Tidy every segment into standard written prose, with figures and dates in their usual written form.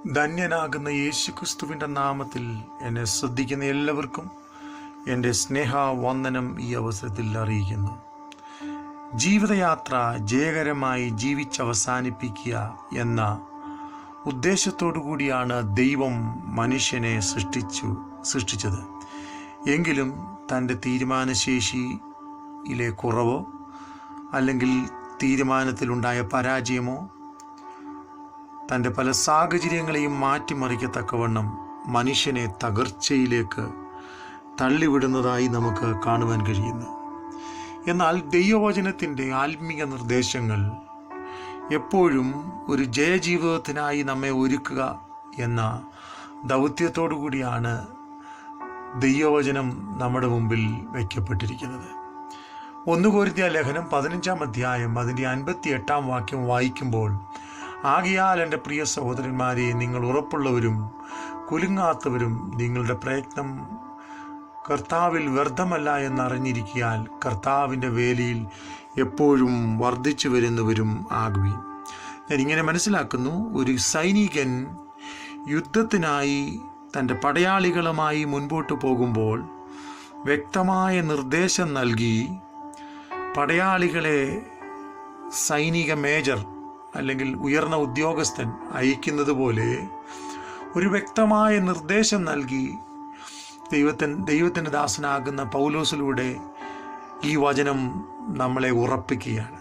ധന്യനാകുന്ന യേശുക്രിസ്തുവിൻ്റെ നാമത്തിൽ എന്നെ ശ്രദ്ധിക്കുന്ന എല്ലാവർക്കും എൻ്റെ സ്നേഹവന്ദനം ഈ അവസരത്തിൽ അറിയിക്കുന്നു. ജീവിതയാത്ര ജയകരമായി ജീവിച്ചവസാനിപ്പിക്കുക എന്ന ഉദ്ദേശത്തോടു കൂടിയാണ് ദൈവം മനുഷ്യനെ സൃഷ്ടിച്ചത്. എങ്കിലും തൻ്റെ തീരുമാനശേഷിയിലെ കുറവോ അല്ലെങ്കിൽ തീരുമാനത്തിലുണ്ടായ പരാജയമോ തൻ്റെ പല സാഹചര്യങ്ങളെയും മാറ്റിമറിക്കത്തക്കവണ്ണം മനുഷ്യനെ തകർച്ചയിലേക്ക് തള്ളിവിടുന്നതായി നമുക്ക് കാണുവാൻ കഴിയുന്നു. എന്നാൽ ദൈവവചനത്തിൻ്റെ ആത്മീയ നിർദ്ദേശങ്ങൾ എപ്പോഴും ഒരു ജയജീവിതത്തിനായി നമ്മെ ഒരുക്കുക എന്ന ദൗത്യത്തോടു കൂടിയാണ് ദൈവവചനം നമ്മുടെ മുമ്പിൽ വയ്ക്കപ്പെട്ടിരിക്കുന്നത്. 1 കൊരിന്ത്യർ ലേഖനം 15-ാം അധ്യായം അതിൻ്റെ 58-ാം വാക്യം വായിക്കുമ്പോൾ, ആകയാൽ എൻ്റെ പ്രിയ സഹോദരന്മാരെ, നിങ്ങൾ ഉറപ്പുള്ളവരും കുലുങ്ങാത്തവരും നിങ്ങളുടെ പ്രയത്നം കർത്താവിൽ വ്യർത്ഥമല്ല എന്നറിഞ്ഞിരിക്കാൻ കർത്താവിൻ്റെ വേലയിൽ എപ്പോഴും വർദ്ധിച്ചു വരുന്നവരും ആകുവിൻ. ഞാനിങ്ങനെ മനസ്സിലാക്കുന്നു, ഒരു സൈനികൻ യുദ്ധത്തിനായി തൻ്റെ പടയാളികളുമായി മുൻപോട്ട് പോകുമ്പോൾ വ്യക്തമായ നിർദ്ദേശം നൽകി പടയാളികളെ സൈനിക മേജർ അല്ലെങ്കിൽ ഉയർന്ന ഉദ്യോഗസ്ഥൻ അയക്കുന്നത് പോലെ ഒരു വ്യക്തമായ നിർദ്ദേശം നൽകി ദൈവത്തിൻ്റെ ദാസനാകുന്ന പൗലോസിലൂടെ ഈ വചനം നമ്മളെ ഉറപ്പിക്കുകയാണ്.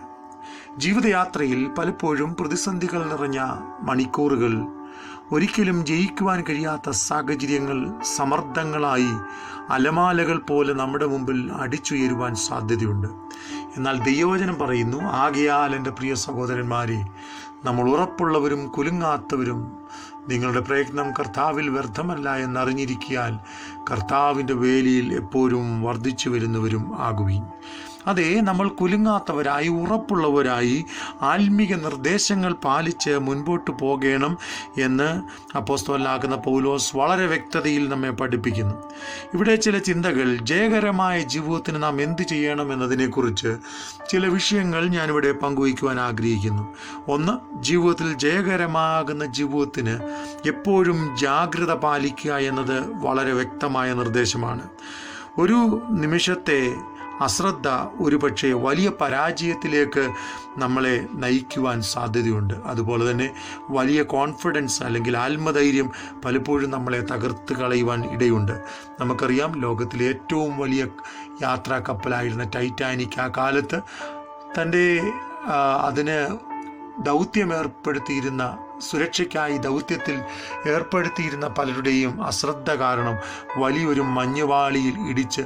ജീവിതയാത്രയിൽ പലപ്പോഴും പ്രതിസന്ധികൾ നിറഞ്ഞ മണിക്കൂറുകൾ, ഒരിക്കലും ജയിക്കുവാൻ കഴിയാത്ത സാഹചര്യങ്ങൾ സമ്മർദ്ദങ്ങളായി അലമാലകൾ പോലെ നമ്മുടെ മുമ്പിൽ അടിച്ചുയരുവാൻ സാധ്യതയുണ്ട്. എന്നാൽ ദൈവവചനം പറയുന്നു, ആകയാൽ എൻ്റെ പ്രിയ സഹോദരന്മാരെ, നമ്മൾ ഉറപ്പുള്ളവരും കുലുങ്ങാത്തവരും നിങ്ങളുടെ പ്രയത്നം കർത്താവിൽ വ്യർത്ഥമല്ല എന്നറിഞ്ഞിരിക്കാൻ കർത്താവിൻ്റെ വേലിയിൽ എപ്പോഴും വർദ്ധിച്ചു വരുന്നവരും ആകുവിൻ. അതെ, നമ്മൾ കുലുങ്ങാത്തവരായി ഉറപ്പുള്ളവരായി ആത്മീക നിർദ്ദേശങ്ങൾ പാലിച്ച് മുൻപോട്ട് പോകണം എന്ന് അപ്പോസ്തലനാകുന്ന പൗലോസ് വളരെ വ്യക്തതയിൽ നമ്മെ പഠിപ്പിക്കുന്നു. ഇവിടെ ചില ചിന്തകൾ, ജയകരമായ ജീവിതത്തിന് നാം എന്ത് ചെയ്യണം എന്നതിനെക്കുറിച്ച് ചില വിഷയങ്ങൾ ഞാനിവിടെ പങ്കുവയ്ക്കുവാൻ ആഗ്രഹിക്കുന്നു. ഒന്ന്, ജീവിതത്തിൽ ജയകരമാകുന്ന ജീവിതത്തിന് എപ്പോഴും ജാഗ്രത പാലിക്കുക എന്നത് വളരെ വ്യക്തമായ നിർദ്ദേശമാണ്. ഒരു നിമിഷത്തെ അശ്രദ്ധ ഒരുപക്ഷെ വലിയ പരാജയത്തിലേക്ക് നമ്മളെ നയിക്കുവാൻ സാധ്യതയുണ്ട്. അതുപോലെ തന്നെ വലിയ കോൺഫിഡൻസ് അല്ലെങ്കിൽ ആത്മധൈര്യം പലപ്പോഴും നമ്മളെ തകർത്ത് കളയുവാൻ ഇടയുണ്ട്. നമുക്കറിയാം, ലോകത്തിലെ ഏറ്റവും വലിയ യാത്രാ കപ്പലായിരുന്ന ടൈറ്റാനിക് ആ കാലത്ത് അതിന് ദൗത്യമേർപ്പെടുത്തിയിരുന്ന സുരക്ഷയ്ക്കായി ദൗത്യത്തിൽ ഏർപ്പെടുത്തിയിരുന്ന പലരുടെയും അശ്രദ്ധ കാരണം വലിയൊരു മഞ്ഞുപാളിയിൽ ഇടിച്ച്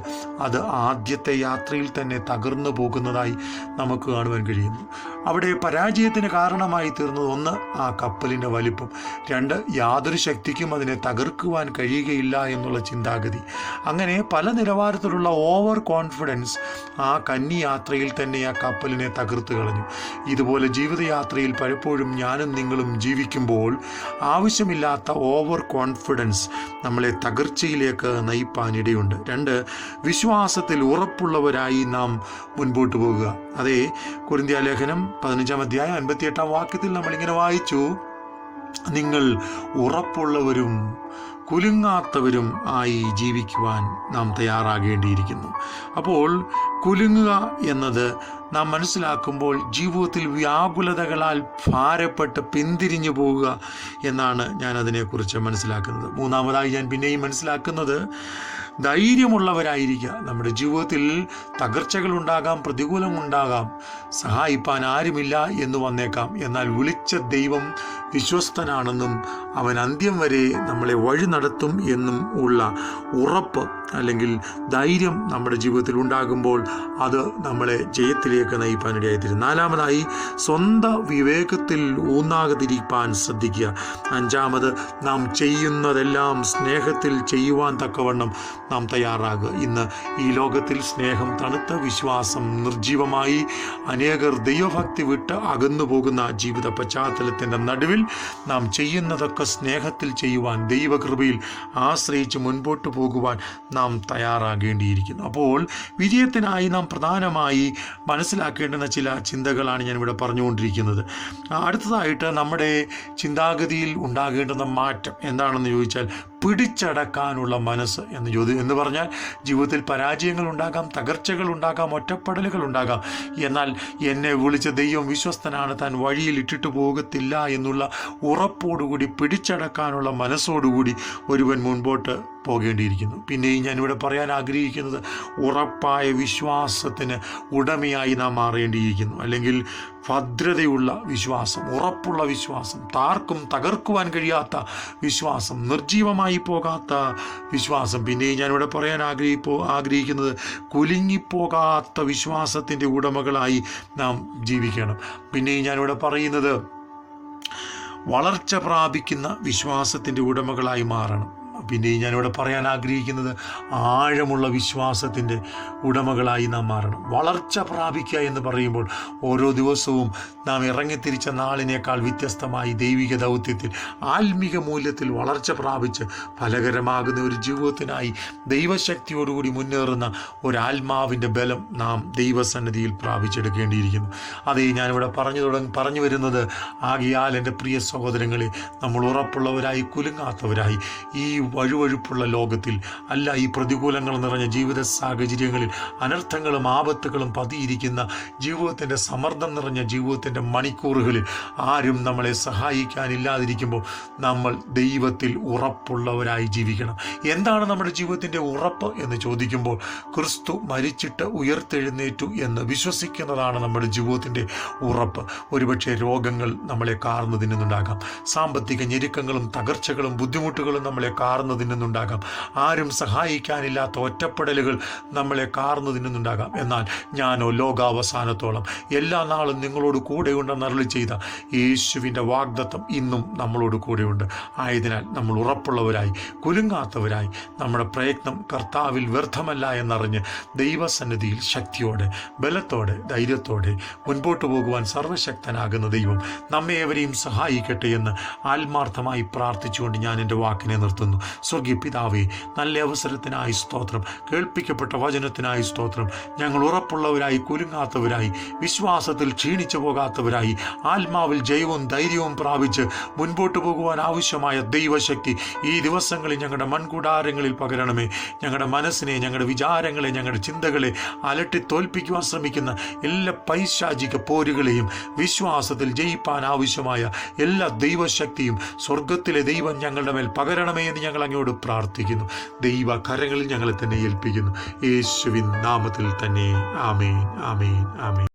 അത് ആദ്യത്തെ യാത്രയിൽ തന്നെ തകർന്നു പോകുന്നതായി നമുക്ക് കാണുവാൻ കഴിയുന്നു. അവിടെ പരാജയത്തിന് കാരണമായി തീർന്നത്, ഒന്ന്, ആ കപ്പലിൻ്റെ വലിപ്പം; 2, യാതൊരു ശക്തിക്കും അതിനെ തകർക്കുവാൻ കഴിയുകയില്ല എന്നുള്ള ചിന്താഗതി. അങ്ങനെ പല നിലവാരത്തിലുള്ള ഓവർ കോൺഫിഡൻസ് ആ കന്നി യാത്രയിൽ തന്നെ ആ കപ്പലിനെ തകർത്ത് കളഞ്ഞു. ഇതുപോലെ ജീവിതയാത്രയിൽ പലപ്പോഴും ഞാനും നിങ്ങളും ജീവിക്കുമ്പോൾ ആവശ്യമില്ലാത്ത ഓവർ കോൺഫിഡൻസ് നമ്മളെ തകർച്ചയിലേക്ക് നയിപ്പാനിടയുണ്ട്. 2, വിശ്വാസത്തിൽ ഉറപ്പുള്ളവരായി നാം മുൻപോട്ട് പോകുക. അതേ, കൊരിന്ത്യർ ലേഖനം 15-ാം അധ്യായം 58-ാം വാക്യത്തിൽ നമ്മളിങ്ങനെ വായിച്ചു, നിങ്ങൾ ഉറപ്പുള്ളവരും കുലുങ്ങാത്തവരും ആയി ജീവിക്കുവാൻ നാം തയ്യാറാകേണ്ടിയിരിക്കുന്നു. അപ്പോൾ കുലുങ്ങുക എന്നത് നാം മനസ്സിലാക്കുമ്പോൾ ജീവിതത്തിൽ വ്യാകുലതകളാൽ ഭാരപ്പെട്ട് പിന്തിരിഞ്ഞു പോവുക എന്നാണ് ഞാൻ അതിനെക്കുറിച്ച് മനസ്സിലാക്കുന്നത്. മൂന്നാമതായി ഞാൻ പിന്നെയും മനസ്സിലാക്കുന്നത്, ധൈര്യമുള്ളവരായിരിക്കുക. നമ്മുടെ ജീവിതത്തിൽ തകർച്ചകളുണ്ടാകാം, പ്രതികൂലമുണ്ടാകാം, സഹായിപ്പാൻ ആരുമില്ല എന്ന് വന്നേക്കാം. എന്നാൽ വിളിച്ച ദൈവം വിശ്വസ്തനാണെന്നും അവൻ അന്ത്യം വരെ നമ്മളെ വഴി നടത്തും എന്നും ഉള്ള ഉറപ്പ് അല്ലെങ്കിൽ ധൈര്യം നമ്മുടെ ജീവിതത്തിൽ ഉണ്ടാകുമ്പോൾ അത് നമ്മളെ ജയത്തിലേക്ക് നയിപ്പാനിടയായിത്തീരും. 4-മതായി, സ്വന്തം വിവേകത്തിൽ ഊന്നാകാതിരിക്കാൻ ശ്രദ്ധിക്കുക. 5-മത്, നാം ചെയ്യുന്നതെല്ലാം സ്നേഹത്തിൽ ചെയ്യുവാൻ തക്കവണ്ണം നാം തയ്യാറാകുക. ഇന്ന് ഈ ലോകത്തിൽ സ്നേഹം തണുത്ത, വിശ്വാസം നിർജീവമായി, അനേകർ ദൈവഭക്തി വിട്ട് അകന്നു പോകുന്ന ജീവിത പശ്ചാത്തലത്തിൻ്റെ നടുവിൽ നാം ചെയ്യുന്നതൊക്കെ സ്നേഹത്തിൽ ചെയ്യുവാൻ, ദൈവകൃപയിൽ ആശ്രയിച്ച് മുൻപോട്ട് പോകുവാൻ നാം തയ്യാറാകേണ്ടിയിരിക്കുന്നു. അപ്പോൾ വിജയത്തിനായി നാം പ്രധാനമായി മനസ്സിലാക്കേണ്ടുന്ന ചില ചിന്തകളാണ് ഞാനിവിടെ പറഞ്ഞുകൊണ്ടിരിക്കുന്നത്. അടുത്തതായിട്ട് നമ്മുടെ ചിന്താഗതിയിൽ ഉണ്ടാകേണ്ടുന്ന മാറ്റം എന്താണെന്ന് ചോദിച്ചാൽ, പിടിച്ചടക്കാനുള്ള മനസ്സ് എന്ന് പറഞ്ഞാൽ ജീവിതത്തിൽ പരാജയങ്ങൾ ഉണ്ടാകാം, തകർച്ചകൾ ഉണ്ടാകാം, ഒറ്റപ്പെടലുകൾ ഉണ്ടാകാം. എന്നാൽ എന്നെ വിളിച്ച ദൈവം വിശ്വസ്തനാണ്, താൻ വഴിയിൽ ഇട്ടിട്ട് പോകത്തില്ല എന്നുള്ള ഉറപ്പോടുകൂടി പിടിച്ചടക്കാനുള്ള മനസ്സോടുകൂടി ഒരുവൻ മുൻപോട്ട് പോകേണ്ടിയിരിക്കുന്നു. പിന്നെയും ഞാനിവിടെ പറയാൻ ആഗ്രഹിക്കുന്നത്, ഉറപ്പായ വിശ്വാസത്തിന് ഉടമയായി നാം മാറേണ്ടിയിരിക്കുന്നു. അല്ലെങ്കിൽ ഭദ്രതയുള്ള വിശ്വാസം, ഉറപ്പുള്ള വിശ്വാസം, താർക്കും തകർക്കുവാൻ കഴിയാത്ത വിശ്വാസം, നിർജീവമായി പോകാത്ത വിശ്വാസം. പിന്നെയും ഞാനിവിടെ പറയാൻ ആഗ്രഹിക്കുന്നത്, കുലുങ്ങിപ്പോകാത്ത വിശ്വാസത്തിൻ്റെ ഉടമകളായി നാം ജീവിക്കണം. പിന്നെയും ഞാനിവിടെ പറയുന്നത്, വളർച്ച പ്രാപിക്കുന്ന വിശ്വാസത്തിൻ്റെ ഉടമകളായി മാറണം. പിന്നെ ഞാനിവിടെ പറയാൻ ആഗ്രഹിക്കുന്നത്, ആഴമുള്ള വിശ്വാസത്തിൻ്റെ ഉടമകളായി നാം മാറണം. വളർച്ച പ്രാപിക്കുക എന്ന് പറയുമ്പോൾ ഓരോ ദിവസവും നാം ഇറങ്ങിത്തിരിച്ച നാളിനേക്കാൾ വ്യത്യസ്തമായി ദൈവിക ദൗത്യത്തിൽ, ആത്മീക മൂല്യത്തിൽ വളർച്ച പ്രാപിച്ച് ഫലകരമാകുന്ന ഒരു ജീവിതത്തിനായി ദൈവശക്തിയോടുകൂടി മുന്നേറുന്ന ഒരാത്മാവിൻ്റെ ബലം നാം ദൈവസന്നിധിയിൽ പ്രാപിച്ചെടുക്കേണ്ടിയിരിക്കുന്നു. അതേ ഞാനിവിടെ പറഞ്ഞു വരുന്നത്. ആകയാൽ എൻ്റെ പ്രിയ സഹോദരങ്ങളെ, നമ്മൾ ഉറപ്പുള്ളവരായി, കുലുങ്ങാത്തവരായി, ഈ വഴുവഴുപ്പുള്ള ലോകത്തിൽ അല്ല, ഈ പ്രതികൂലങ്ങൾ നിറഞ്ഞ ജീവിത സാഹചര്യങ്ങളിൽ, അനർത്ഥങ്ങളും ആപത്തുകളും പതിയിരിക്കുന്ന ജീവിതത്തിൻ്റെ സമ്മർദ്ദം നിറഞ്ഞ ജീവിതത്തിൻ്റെ മണിക്കൂറുകളിൽ ആരും നമ്മളെ സഹായിക്കാനില്ലാതിരിക്കുമ്പോൾ നമ്മൾ ദൈവത്തിൽ ഉറപ്പുള്ളവരായി ജീവിക്കണം. എന്താണ് നമ്മുടെ ജീവിതത്തിൻ്റെ ഉറപ്പ് എന്ന് ചോദിക്കുമ്പോൾ, ക്രിസ്തു മരിച്ചിട്ട് ഉയർത്തെഴുന്നേറ്റു എന്ന് വിശ്വസിക്കുന്നതാണ് നമ്മുടെ ജീവിതത്തിൻ്റെ ഉറപ്പ്. ഒരുപക്ഷെ രോഗങ്ങൾ നമ്മളെ കാർന്നു തിന്നുന്നുണ്ടാകാം, സാമ്പത്തിക ഞെരുക്കങ്ങളും തകർച്ചകളും ബുദ്ധിമുട്ടുകളും നമ്മളെ കാർന്നു തിന്നുന്നുണ്ടാകാം, ആരും സഹായിക്കാനില്ലാത്ത ഒറ്റപ്പെടലുകൾ നമ്മളെ കാർന്നു തിന്നുന്നുണ്ടാകാം. എന്നാൽ ഞാനോ ലോകാവസാനത്തോളം എല്ലാ നാളും നിങ്ങളോട് കൂടെയുണ്ടെന്ന് അരുളി ചെയ്ത യേശുവിൻ്റെ വാഗ്ദത്തം ഇന്നും നമ്മളോട് കൂടെയുണ്ട്. ആയതിനാൽ നമ്മൾ ഉറപ്പുള്ളവരായി, കുലുങ്ങാത്തവരായി, നമ്മുടെ പ്രയത്നം കർത്താവിൽ വ്യർത്ഥമല്ല എന്നറിഞ്ഞ് ദൈവസന്നിധിയിൽ ശക്തിയോടെ, ബലത്തോടെ, ധൈര്യത്തോടെ മുൻപോട്ട് പോകുവാൻ സർവശക്തനാകുന്ന ദൈവം നമ്മെ ഏവരെയും സഹായിക്കട്ടെ എന്ന് ആത്മാർത്ഥമായി പ്രാർത്ഥിച്ചുകൊണ്ട് ഞാൻ എൻ്റെ വാക്കിനെ നിർത്തുന്നു. സ്വർഗീയ പിതാവേ, നല്ല അവസരത്തിനായി സ്തോത്രം, കേൾപ്പിക്കപ്പെട്ട വചനത്തിനായി സ്തോത്രം. ഞങ്ങൾ ഉറപ്പുള്ളവരായി, കുലുങ്ങാത്തവരായി, വിശ്വാസത്തിൽ ക്ഷീണിച്ചു പോകാത്തവരായി, ആത്മാവിൽ ജയവും ധൈര്യവും പ്രാപിച്ച് മുൻപോട്ട് പോകുവാൻ ആവശ്യമായ ദൈവശക്തി ഈ ദിവസങ്ങളിൽ ഞങ്ങളുടെ മൺകൂടാരങ്ങളിൽ പകരണമേ. ഞങ്ങളുടെ മനസ്സിനെ, ഞങ്ങളുടെ വിചാരങ്ങളെ, ഞങ്ങളുടെ ചിന്തകളെ അലട്ടി തോൽപ്പിക്കുവാൻ ശ്രമിക്കുന്ന എല്ലാ പൈശാചിക പോരുകളെയും വിശ്വാസത്തിൽ ജയിപ്പാൻ ആവശ്യമായ എല്ലാ ദൈവശക്തിയും സ്വർഗത്തിലെ ദൈവം ഞങ്ങളുടെ മേൽ പകരണമേ എന്ന് ഞങ്ങൾ അങ്ങയോട് പ്രാർത്ഥിക്കുന്നു. ദൈവ കരങ്ങളിൽ ഞങ്ങളെ തന്നെ ഏൽപ്പിക്കുന്നു. യേശുവിൻ നാമത്തിൽ തന്നെ. ആമേൻ, ആമേൻ, ആമേൻ.